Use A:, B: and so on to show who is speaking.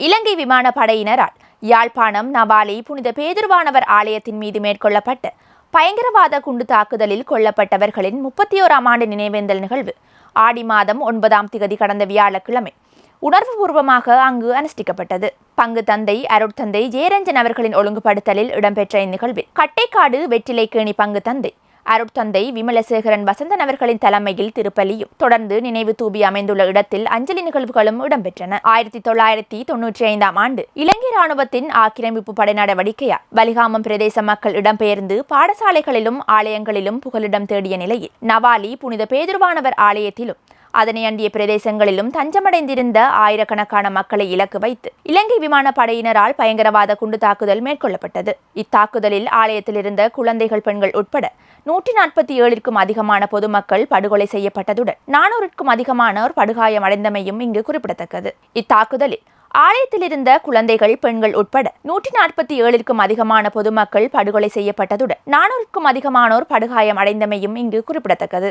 A: இலங்கை விமானப்படையினரால் யாழ்ப்பாணம் நவாலி புனித பேதுருவானவர் ஆலயத்தின் மீது மேற்கொள்ளப்பட்ட பயங்கரவாத குண்டு தாக்குதலில் கொல்லப்பட்டவர்களின் 31ஆம் ஆண்டு நினைவேந்தல் நிகழ்வு ஆடி மாதம் 9ஆம் திகதி கடந்த வியாழக்கிழமை உணர்வுபூர்வமாக அங்கு அனுஷ்டிக்கப்பட்டது. பங்கு தந்தை அருட்தந்தை ஜெயரஞ்சன் அவர்களின் ஒழுங்குபடுத்தலில் இடம்பெற்ற இந்நிகழ்வில் கட்டைக்காடு வெற்றிலைக்கேணி பங்கு தந்தை அருட்தந்தை விமலசேகரன் வசந்தன் அவர்களின் தலைமையில் திருப்பலியும் தொடர்ந்து நினைவு தூபி அமைந்துள்ள இடத்தில் அஞ்சலி நிகழ்வுகளும் இடம்பெற்றன. 1995ஆம் ஆண்டு இலங்கை ராணுவத்தின் ஆக்கிரமிப்பு படை நடவடிக்கையால் வலிகாமம் பிரதேச மக்கள் இடம்பெயர்ந்து பாடசாலைகளிலும் ஆலயங்களிலும் புகலிடம் தேடிய நிலையில் நவாலி புனித பேதுருவானவர் ஆலயத்திலும் அதனை அண்டிய பிரதேசங்களிலும் தஞ்சமடைந்திருந்த ஆயிரக்கணக்கான மக்களை இலக்கு வைத்து இலங்கை விமானப்படையினரால் பயங்கரவாத குண்டு தாக்குதல் மேற்கொள்ளப்பட்டது. இத்தாக்குதலில் ஆலயத்தில் இருந்த குழந்தைகள், பெண்கள் உட்பட 147க்கும் அதிகமான பொதுமக்கள் படுகொலை செய்யப்பட்டதுடன் 400க்கும் அதிகமானோர் படுகாயமடைந்தமையும் இங்கு குறிப்பிடத்தக்கது. இத்தாக்குதலில் ஆலயத்தில் இருந்த குழந்தைகள், பெண்கள் உட்பட 147க்கும் அதிகமான பொதுமக்கள் படுகொலை செய்யப்பட்டதுடன் 400க்கும் அதிகமானோர் படுகாயம் அடைந்தமையும் இங்கு குறிப்பிடத்தக்கது.